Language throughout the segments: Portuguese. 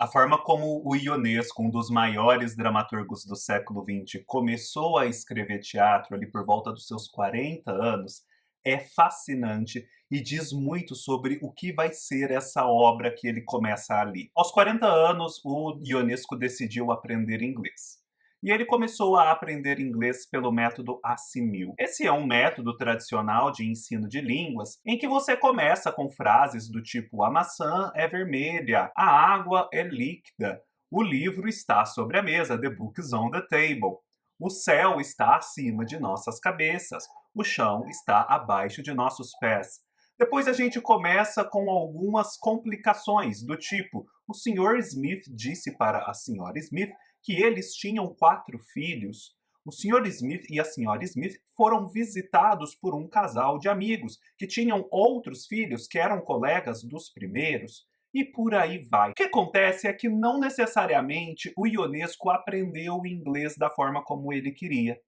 A forma como o Ionesco, um dos maiores dramaturgos do século XX, começou a escrever teatro ali por volta dos seus 40 anos é fascinante e diz muito sobre o que vai ser essa obra que ele começa ali. Aos 40 anos, o Ionesco decidiu aprender inglês. E ele começou a aprender inglês pelo método Assimil. Esse é um método tradicional de ensino de línguas em que você começa com frases do tipo: a maçã é vermelha, a água é líquida, o livro está sobre a mesa, the book is on the table. O céu está acima de nossas cabeças, o chão está abaixo de nossos pés. Depois a gente começa com algumas complicações, do tipo: o Sr. Smith disse para a Sra. Smith que eles tinham 4 filhos. O Sr. Smith e a Sra. Smith foram visitados por um casal de amigos que tinham outros filhos que eram colegas dos primeiros. E por aí vai. O que acontece é que não necessariamente o Ionesco aprendeu o inglês da forma como ele queria,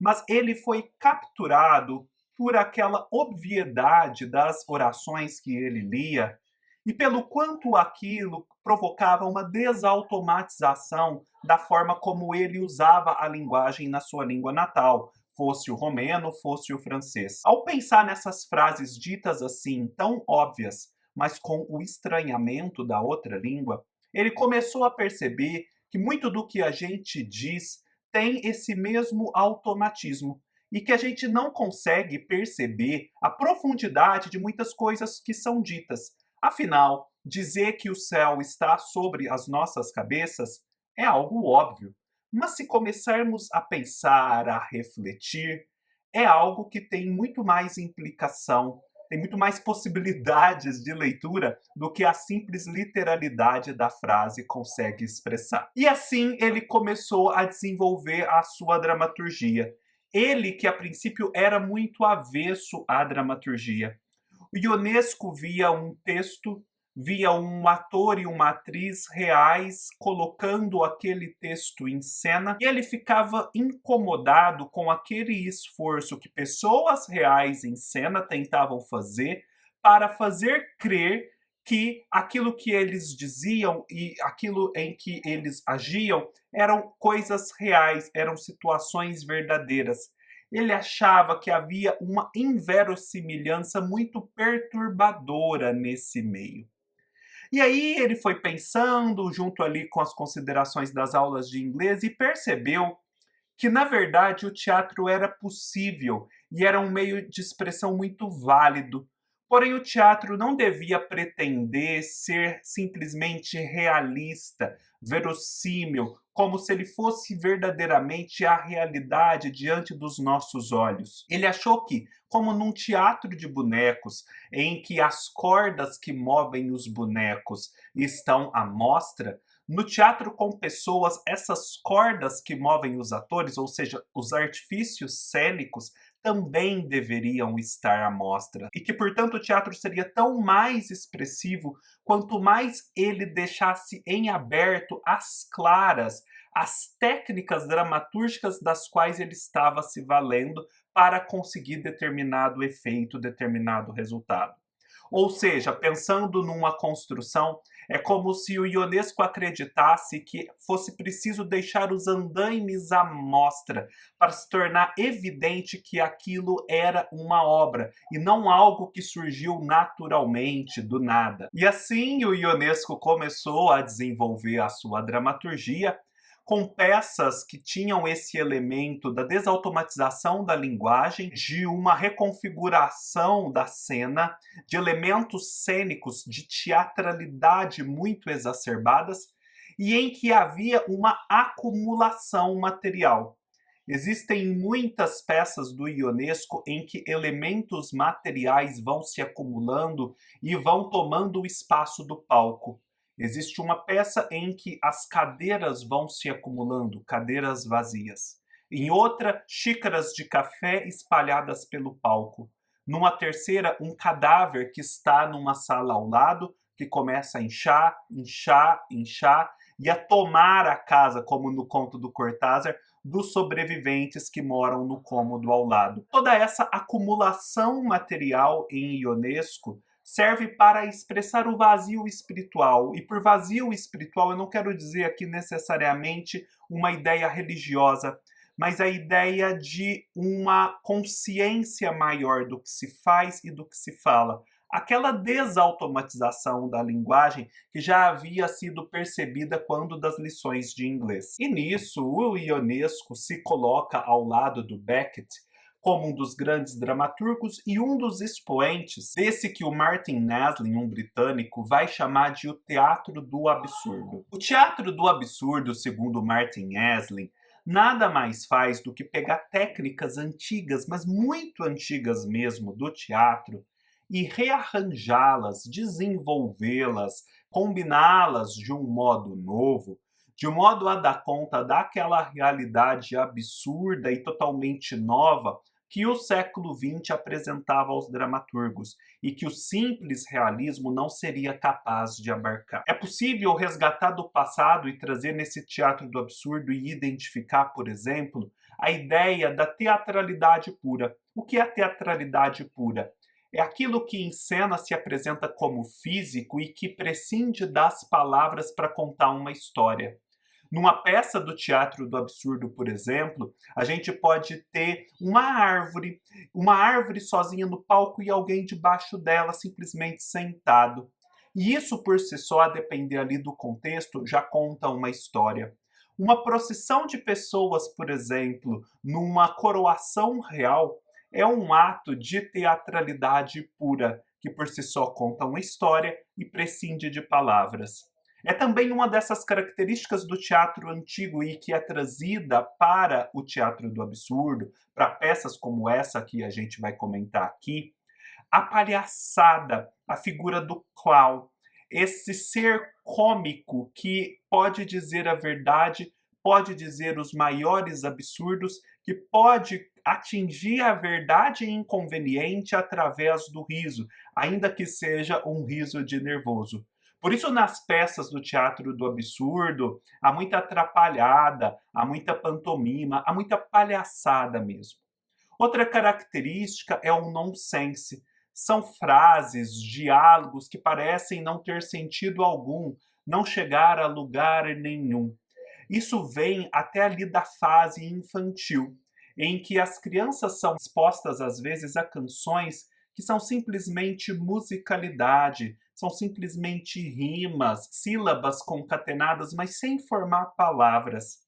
mas ele foi capturado por aquela obviedade das orações que ele lia e pelo quanto aquilo provocava uma desautomatização da forma como ele usava a linguagem na sua língua natal, fosse o romeno, fosse o francês. Ao pensar nessas frases ditas assim, tão óbvias, mas com o estranhamento da outra língua, ele começou a perceber que muito do que a gente diz tem esse mesmo automatismo e que a gente não consegue perceber a profundidade de muitas coisas que são ditas. Afinal, dizer que o céu está sobre as nossas cabeças é algo óbvio, mas se começarmos a pensar, a refletir, é algo que tem muito mais implicação, tem muito mais possibilidades de leitura do que a simples literalidade da frase consegue expressar. E assim ele começou a desenvolver a sua dramaturgia. Ele, que a princípio era muito avesso à dramaturgia. O Ionesco via um texto, via um ator e uma atriz reais colocando aquele texto em cena, e ele ficava incomodado com aquele esforço que pessoas reais em cena tentavam fazer para fazer crer que aquilo que eles diziam e aquilo em que eles agiam eram coisas reais, eram situações verdadeiras. Ele achava que havia uma inverossimilhança muito perturbadora nesse meio. E aí ele foi pensando, junto ali com as considerações das aulas de inglês, e percebeu que, na verdade, o teatro era possível e era um meio de expressão muito válido. Porém, o teatro não devia pretender ser simplesmente realista, verossímil, como se ele fosse verdadeiramente a realidade diante dos nossos olhos. Ele achou que, como num teatro de bonecos, em que as cordas que movem os bonecos estão à mostra, no teatro com pessoas, essas cordas que movem os atores, ou seja, os artifícios cênicos, também deveriam estar à mostra. E que, portanto, o teatro seria tão mais expressivo quanto mais ele deixasse em aberto as claras, as técnicas dramatúrgicas das quais ele estava se valendo para conseguir determinado efeito, determinado resultado. Ou seja, pensando numa construção, é como se o Ionesco acreditasse que fosse preciso deixar os andaimes à mostra para se tornar evidente que aquilo era uma obra e não algo que surgiu naturalmente do nada. E assim o Ionesco começou a desenvolver a sua dramaturgia com peças que tinham esse elemento da desautomatização da linguagem, de uma reconfiguração da cena, de elementos cênicos de teatralidade muito exacerbadas e em que havia uma acumulação material. Existem muitas peças do Ionesco em que elementos materiais vão se acumulando e vão tomando o espaço do palco. Existe uma peça em que as cadeiras vão se acumulando, cadeiras vazias. Em outra, xícaras de café espalhadas pelo palco. Numa terceira, um cadáver que está numa sala ao lado, que começa a inchar, inchar, inchar, e a tomar a casa, como no conto do Cortázar, dos sobreviventes que moram no cômodo ao lado. Toda essa acumulação material em Ionesco serve para expressar o vazio espiritual. E por vazio espiritual eu não quero dizer aqui necessariamente uma ideia religiosa, mas a ideia de uma consciência maior do que se faz e do que se fala. Aquela desautomatização da linguagem que já havia sido percebida quando das lições de inglês. E nisso, o Ionesco se coloca ao lado do Beckett como um dos grandes dramaturgos e um dos expoentes desse que o Martin Naslin, um britânico, vai chamar de o teatro do absurdo. O teatro do absurdo, segundo Martin Naslin, nada mais faz do que pegar técnicas antigas, mas muito antigas mesmo, do teatro, e rearranjá-las, desenvolvê-las, combiná-las de um modo novo, de modo a dar conta daquela realidade absurda e totalmente nova que o século XX apresentava aos dramaturgos e que o simples realismo não seria capaz de abarcar. É possível resgatar do passado e trazer nesse teatro do absurdo e identificar, por exemplo, a ideia da teatralidade pura. O que é a teatralidade pura? É aquilo que em cena se apresenta como físico e que prescinde das palavras para contar uma história. Numa peça do teatro do absurdo, por exemplo, a gente pode ter uma árvore sozinha no palco e alguém debaixo dela simplesmente sentado. E isso por si só, a depender ali do contexto, já conta uma história. Uma procissão de pessoas, por exemplo, numa coroação real, é um ato de teatralidade pura, que por si só conta uma história e prescinde de palavras. É também uma dessas características do teatro antigo e que é trazida para o teatro do absurdo, para peças como essa que a gente vai comentar aqui, a palhaçada, a figura do clown, esse ser cômico que pode dizer a verdade, pode dizer os maiores absurdos, que pode atingir a verdade inconveniente através do riso, ainda que seja um riso de nervoso. Por isso, nas peças do teatro do absurdo, há muita atrapalhada, há muita pantomima, há muita palhaçada mesmo. Outra característica é o nonsense. São frases, diálogos que parecem não ter sentido algum, não chegar a lugar nenhum. Isso vem até ali da fase infantil, em que as crianças são expostas às vezes a canções que são simplesmente musicalidade, são simplesmente rimas, sílabas concatenadas, mas sem formar palavras.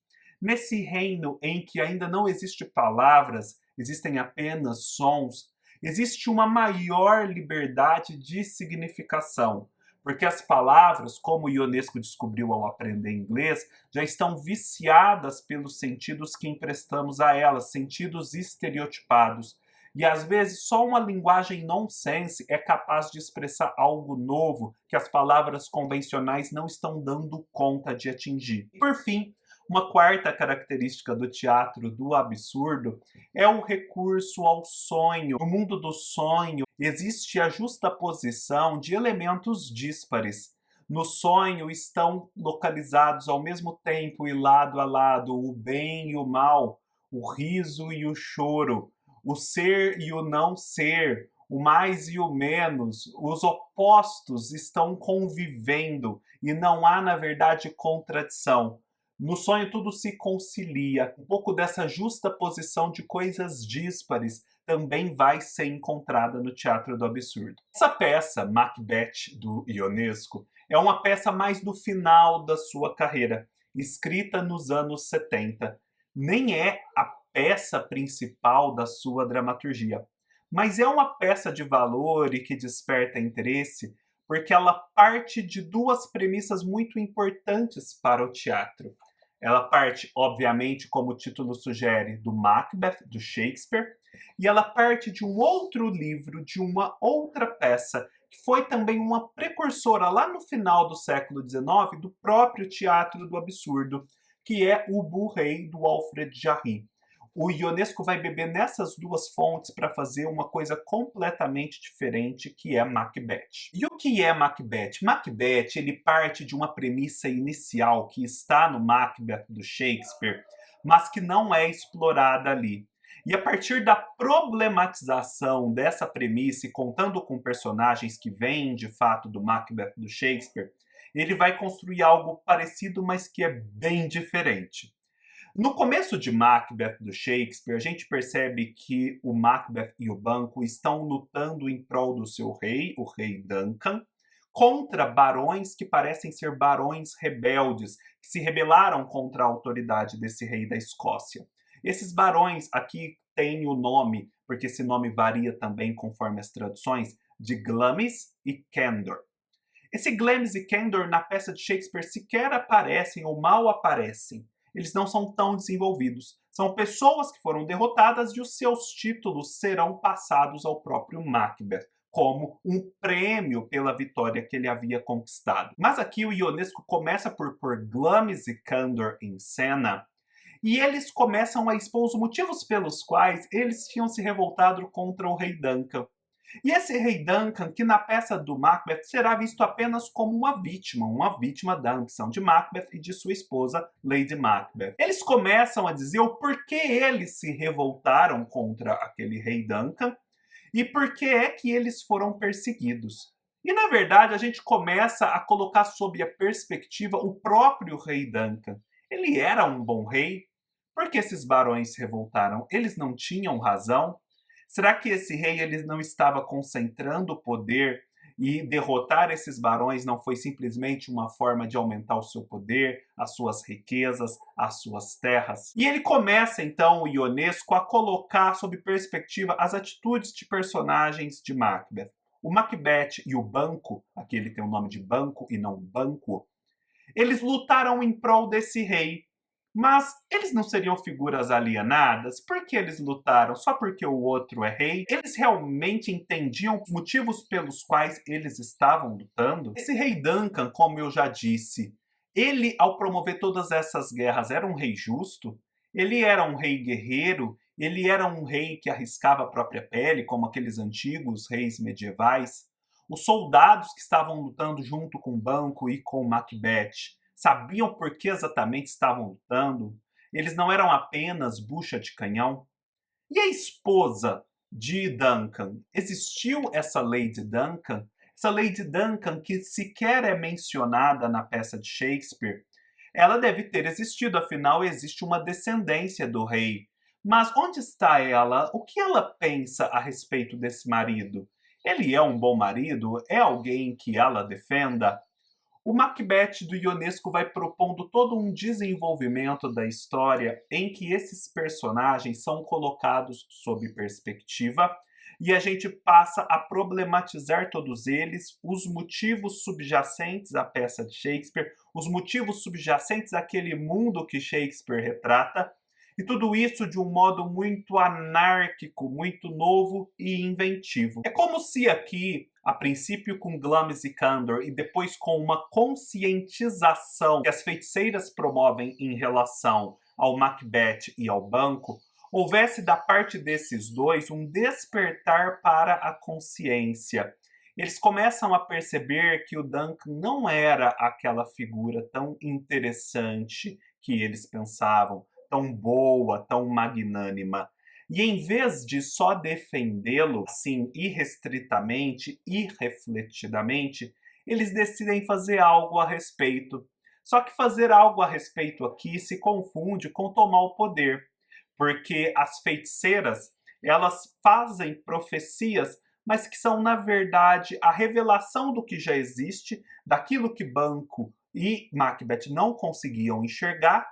Nesse reino em que ainda não existe palavras, existem apenas sons, existe uma maior liberdade de significação. Porque as palavras, como o Ionesco descobriu ao aprender inglês, já estão viciadas pelos sentidos que emprestamos a elas, sentidos estereotipados. E às vezes só uma linguagem nonsense é capaz de expressar algo novo que as palavras convencionais não estão dando conta de atingir. E por fim, uma quarta característica do teatro do absurdo é o recurso ao sonho. No mundo do sonho, existe a justaposição de elementos díspares. No sonho estão localizados ao mesmo tempo e lado a lado o bem e o mal, o riso e o choro, o ser e o não ser, o mais e o menos. Os opostos estão convivendo e não há, na verdade, contradição. No sonho tudo se concilia. Um pouco dessa justa posição de coisas díspares também vai ser encontrada no teatro do absurdo. Essa peça, Macbeth, do Ionesco, é uma peça mais do final da sua carreira, escrita nos anos 70. Nem é a peça principal da sua dramaturgia, mas é uma peça de valor e que desperta interesse porque ela parte de duas premissas muito importantes para o teatro. Ela parte, obviamente, como o título sugere, do Macbeth, do Shakespeare, e ela parte de um outro livro, de uma outra peça, que foi também uma precursora lá no final do século XIX do próprio teatro do absurdo, que é o Bourrée, do Alfred Jarry. O Ionesco vai beber nessas duas fontes para fazer uma coisa completamente diferente, que é Macbeth. E o que é Macbeth? Macbeth, ele parte de uma premissa inicial que está no Macbeth do Shakespeare, mas que não é explorada ali. E a partir da problematização dessa premissa e contando com personagens que vêm de fato do Macbeth do Shakespeare, ele vai construir algo parecido, mas que é bem diferente. No começo de Macbeth do Shakespeare, a gente percebe que o Macbeth e o Banquo estão lutando em prol do seu rei, o rei Duncan, contra barões que parecem ser barões rebeldes, que se rebelaram contra a autoridade desse rei da Escócia. Esses barões aqui têm o nome, porque esse nome varia também conforme as traduções, de Glamis e Candor. Esse Glamis e Candor na peça de Shakespeare sequer aparecem ou mal aparecem. Eles não são tão desenvolvidos. São pessoas que foram derrotadas e os seus títulos serão passados ao próprio Macbeth, como um prêmio pela vitória que ele havia conquistado. Mas aqui o Ionesco começa por pôr Glamis e Candor em cena, e eles começam a expor os motivos pelos quais eles tinham se revoltado contra o rei Duncan. E esse rei Duncan, que na peça do Macbeth será visto apenas como uma vítima da ambição de Macbeth e de sua esposa, Lady Macbeth. Eles começam a dizer o porquê eles se revoltaram contra aquele rei Duncan e por que é que eles foram perseguidos. E na verdade a gente começa a colocar sob a perspectiva o próprio rei Duncan. Ele era um bom rei? Por que esses barões se revoltaram? Eles não tinham razão? Será que esse rei ele não estava concentrando o poder e derrotar esses barões não foi simplesmente uma forma de aumentar o seu poder, as suas riquezas, as suas terras? E ele começa então, o Ionesco, a colocar sob perspectiva as atitudes de personagens de Macbeth. O Macbeth e o Banquo, aqui ele tem o nome de Banco e não Banco, eles lutaram em prol desse rei. Mas eles não seriam figuras alienadas? Por que eles lutaram? Só porque o outro é rei? Eles realmente entendiam os motivos pelos quais eles estavam lutando? Esse rei Duncan, como eu já disse, ele, ao promover todas essas guerras, era um rei justo? Ele era um rei guerreiro? Ele era um rei que arriscava a própria pele, como aqueles antigos reis medievais? Os soldados que estavam lutando junto com Banquo e com Macbeth sabiam por que exatamente estavam lutando? Eles não eram apenas bucha de canhão? E a esposa de Duncan? Existiu essa Lady Duncan? Essa Lady Duncan, que sequer é mencionada na peça de Shakespeare, ela deve ter existido, afinal existe uma descendência do rei. Mas onde está ela? O que ela pensa a respeito desse marido? Ele é um bom marido? É alguém que ela defenda? O Macbeth do Ionesco vai propondo todo um desenvolvimento da história em que esses personagens são colocados sob perspectiva e a gente passa a problematizar todos eles, os motivos subjacentes à peça de Shakespeare, os motivos subjacentes àquele mundo que Shakespeare retrata, e tudo isso de um modo muito anárquico, muito novo e inventivo. É como se aqui, a princípio com Glamis e Candor e depois com uma conscientização que as feiticeiras promovem em relação ao Macbeth e ao Banquo, houvesse da parte desses dois um despertar para a consciência. Eles começam a perceber que o Duncan não era aquela figura tão interessante que eles pensavam, tão boa, tão magnânima. E em vez de só defendê-lo, assim, irrestritamente, irrefletidamente, eles decidem fazer algo a respeito. Só que fazer algo a respeito aqui se confunde com tomar o poder, porque as feiticeiras, elas fazem profecias, mas que são, na verdade, a revelação do que já existe, daquilo que Banquo e Macbeth não conseguiam enxergar,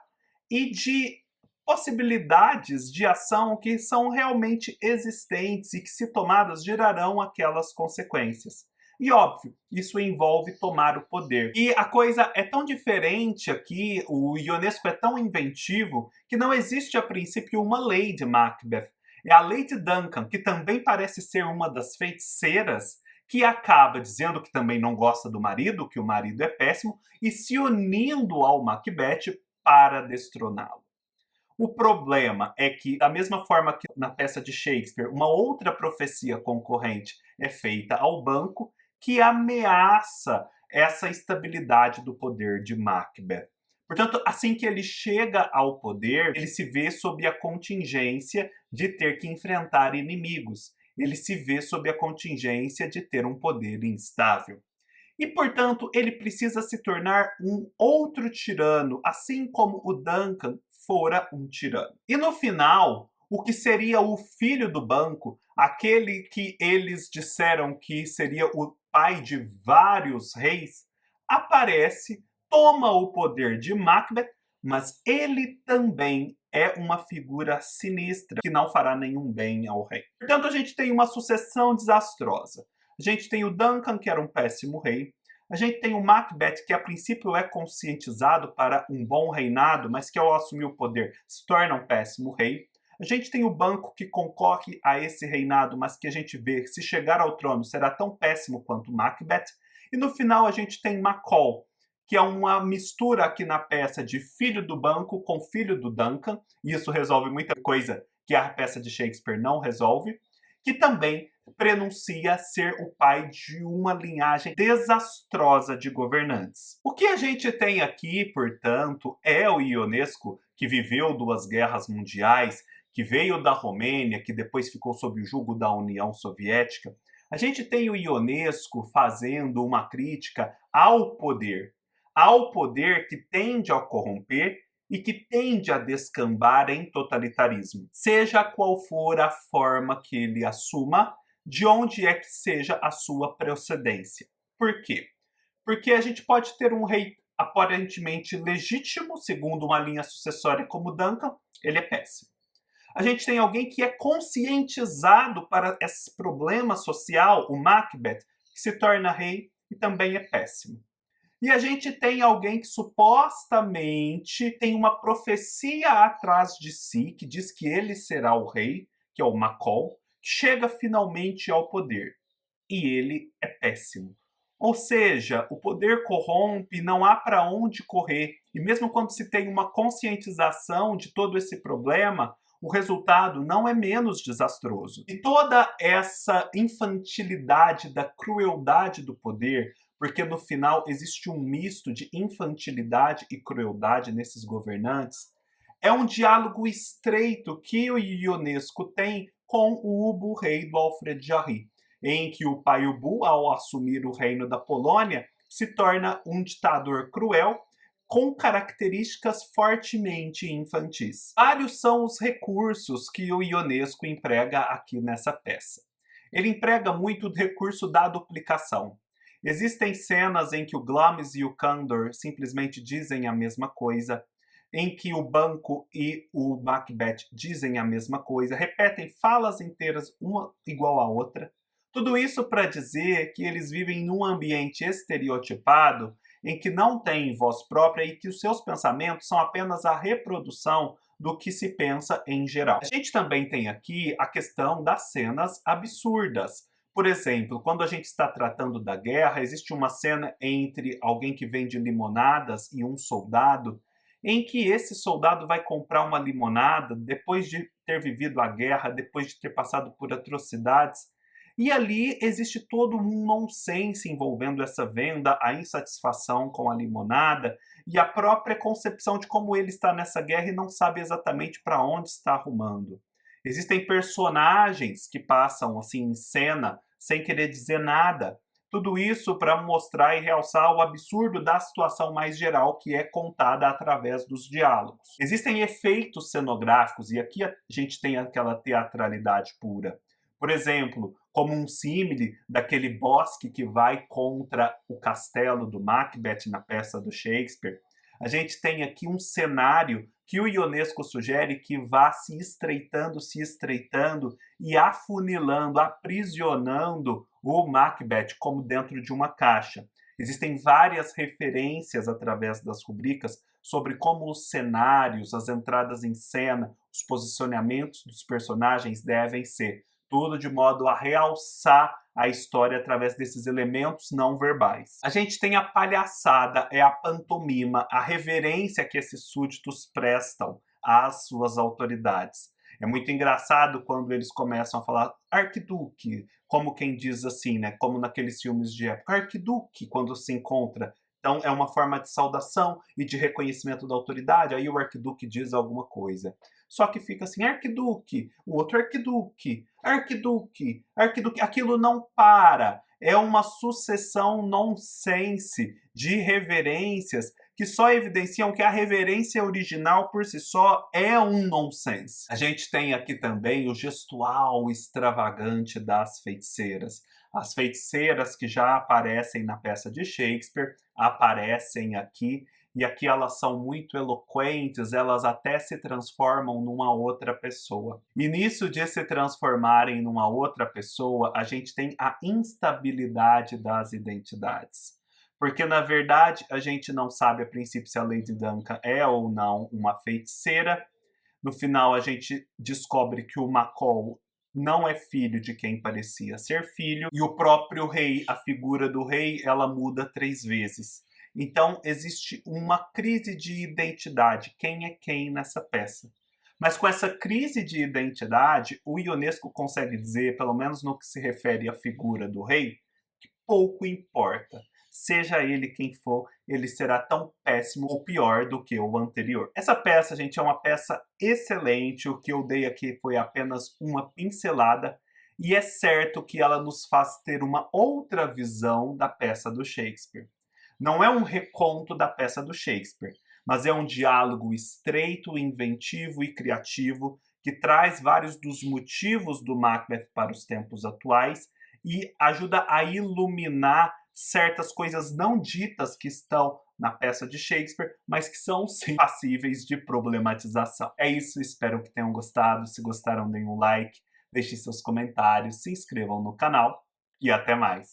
e de possibilidades de ação que são realmente existentes e que, se tomadas, gerarão aquelas consequências. E óbvio, isso envolve tomar o poder. E a coisa é tão diferente aqui, o Ionesco é tão inventivo, que não existe a princípio uma Lady Macbeth. É a Lady Duncan, que também parece ser uma das feiticeiras, que acaba dizendo que também não gosta do marido, que o marido é péssimo, e se unindo ao Macbeth para destroná-lo. O problema é que, da mesma forma que na peça de Shakespeare, uma outra profecia concorrente é feita ao Banquo, que ameaça essa estabilidade do poder de Macbeth. Portanto, assim que ele chega ao poder, ele se vê sob a contingência de ter que enfrentar inimigos. Ele se vê sob a contingência de ter um poder instável. E, portanto, ele precisa se tornar um outro tirano, assim como o Duncan fora um tirano. E no final, o que seria o filho do banco, aquele que eles disseram que seria o pai de vários reis, aparece, toma o poder de Macbeth, mas ele também é uma figura sinistra que não fará nenhum bem ao rei. Portanto, a gente tem uma sucessão desastrosa. A gente tem o Duncan, que era um péssimo rei. A gente tem o Macbeth, que a princípio é conscientizado para um bom reinado, mas que ao assumir o poder se torna um péssimo rei. A gente tem o Banco, que concorre a esse reinado, mas que a gente vê que se chegar ao trono será tão péssimo quanto Macbeth. E no final a gente tem Macaul, que é uma mistura aqui na peça de filho do Banco com filho do Duncan, e isso resolve muita coisa que a peça de Shakespeare não resolve, que também prenuncia ser o pai de uma linhagem desastrosa de governantes. O que a gente tem aqui, portanto, é o Ionesco, que viveu 2 guerras mundiais, que veio da Romênia, que depois ficou sob o jugo da União Soviética. A gente tem o Ionesco fazendo uma crítica ao poder que tende a corromper e que tende a descambar em totalitarismo, seja qual for a forma que ele assuma, de onde é que seja a sua procedência. Por quê? Porque a gente pode ter um rei aparentemente legítimo, segundo uma linha sucessória como Duncan, ele é péssimo. A gente tem alguém que é conscientizado para esse problema social, o Macbeth, que se torna rei e também é péssimo. E a gente tem alguém que supostamente tem uma profecia atrás de si, que diz que ele será o rei, que é o Macaul, que chega finalmente ao poder. E ele é péssimo. Ou seja, o poder corrompe, não há para onde correr. E mesmo quando se tem uma conscientização de todo esse problema, o resultado não é menos desastroso. E toda essa infantilidade da crueldade do poder, porque no final existe um misto de infantilidade e crueldade nesses governantes, é um diálogo estreito que o Ionesco tem com o Ubu, rei do Alfred Jarry, em que o pai Ubu, ao assumir o reino da Polônia, se torna um ditador cruel com características fortemente infantis. Vários são os recursos que o Ionesco emprega aqui nessa peça. Ele emprega muito o recurso da duplicação. Existem cenas em que o Glamis e o Candor simplesmente dizem a mesma coisa, em que o Banco e o Macbeth dizem a mesma coisa, repetem falas inteiras uma igual à outra. Tudo isso para dizer que eles vivem num ambiente estereotipado em que não têm voz própria e que os seus pensamentos são apenas a reprodução do que se pensa em geral. A gente também tem aqui a questão das cenas absurdas. Por exemplo, quando a gente está tratando da guerra, existe uma cena entre alguém que vende limonadas e um soldado, em que esse soldado vai comprar uma limonada depois de ter vivido a guerra, depois de ter passado por atrocidades. E ali existe todo um nonsense envolvendo essa venda, a insatisfação com a limonada e a própria concepção de como ele está nessa guerra e não sabe exatamente para onde está arrumando. Existem personagens que passam assim em cena sem querer dizer nada. Tudo isso para mostrar e realçar o absurdo da situação mais geral que é contada através dos diálogos. Existem efeitos cenográficos, e aqui a gente tem aquela teatralidade pura. Por exemplo, como um símile daquele bosque que vai contra o castelo do Macbeth na peça do Shakespeare, a gente tem aqui um cenário que o Ionesco sugere que vá se estreitando e afunilando, aprisionando o Macbeth como dentro de uma caixa. Existem várias referências através das rubricas sobre como os cenários, as entradas em cena, os posicionamentos dos personagens devem ser. Tudo de modo a realçar a história através desses elementos não verbais. A gente tem a palhaçada, é a pantomima, a reverência que esses súditos prestam às suas autoridades. É muito engraçado quando eles começam a falar arquiduque, como quem diz assim, né? Como naqueles filmes de época, arquiduque, quando se encontra Então é uma forma de saudação e de reconhecimento da autoridade. Aí o arquiduque diz alguma coisa. Só que fica assim, arquiduque, o outro arquiduque, arquiduque, arquiduque. Aquilo não para. É uma sucessão nonsense de reverências que só evidenciam que a reverência original por si só é um nonsense. A gente tem aqui também o gestual extravagante das feiticeiras. As feiticeiras que já aparecem na peça de Shakespeare aparecem aqui, e aqui elas são muito eloquentes, elas até se transformam numa outra pessoa. E nisso de se transformarem numa outra pessoa, a gente tem a instabilidade das identidades. Porque, na verdade, a gente não sabe a princípio se a Lady Duncan é ou não uma feiticeira. No final, a gente descobre que o Macall não é filho de quem parecia ser filho. E o próprio rei, a figura do rei, ela muda 3 vezes. Então, existe uma crise de identidade. Quem é quem nessa peça? Mas com essa crise de identidade, o Ionesco consegue dizer, pelo menos no que se refere à figura do rei, que pouco importa. Seja ele quem for, ele será tão péssimo ou pior do que o anterior. Essa peça, gente, é uma peça excelente. O que eu dei aqui foi apenas uma pincelada. E é certo que ela nos faz ter uma outra visão da peça do Shakespeare. Não é um reconto da peça do Shakespeare, mas é um diálogo estreito, inventivo e criativo que traz vários dos motivos do Macbeth para os tempos atuais e ajuda a iluminar certas coisas não ditas que estão na peça de Shakespeare, mas que são sim passíveis de problematização. É isso, espero que tenham gostado. Se gostaram, deem um like, deixem seus comentários, se inscrevam no canal e até mais.